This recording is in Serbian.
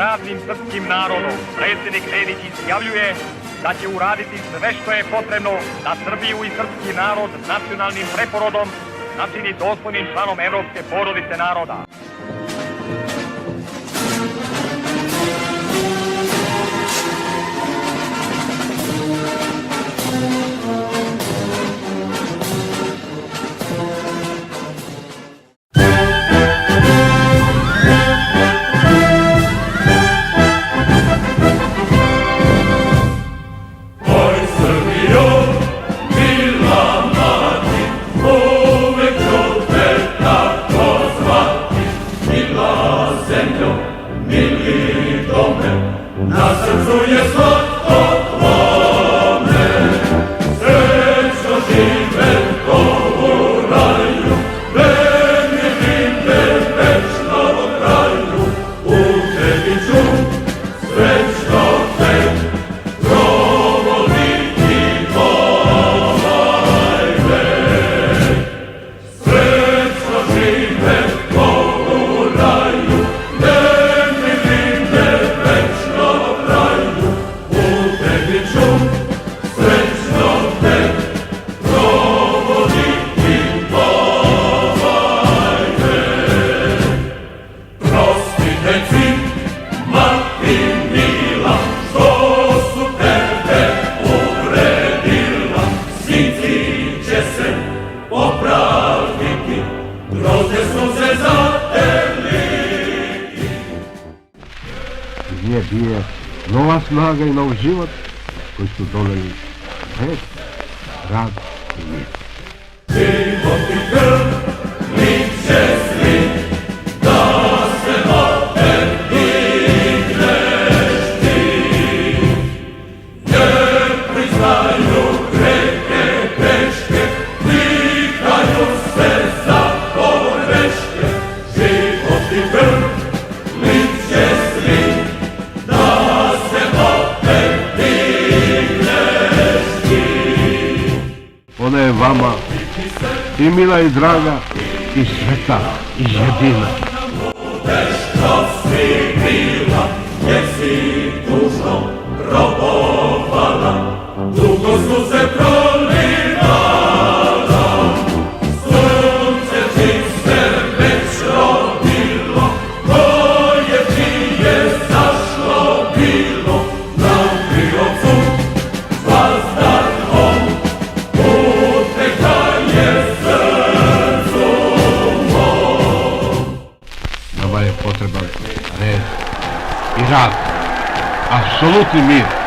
praznim srpskim narodom, predsjednik Nedić izjavljuje da će uraditi sve što je potrebno da Srbiju i srpski narod s nacionalnim preporodom načini dostojnim članom evropske porodice naroda. Na srcu je slatko tvome, srećno žive ko u raju, benedite večnom kraju, u tebi ću srećno te provoditi ovaj vek. Srećno žive ko u raju, gdje bije nova snaga i nov život koji su doneli red, rad i mir. Život i krv, lik će svi, da se opet digneš ti. Jer priznaju reke greške, vikaju se za pogreške. Život i krv, lik će svi, da se opet digneš ti. Ona je vama i mila i draga i sveta i jedina. Budeš što si bila, jer si tužno robovala, dugo suze prolivala. Sunce čiste već rodilo, koje ti je zašlo bilo, na Kriovcu vazdarhom uteka je srcu mom. Nama je potreban red i rad, apsolutni mir.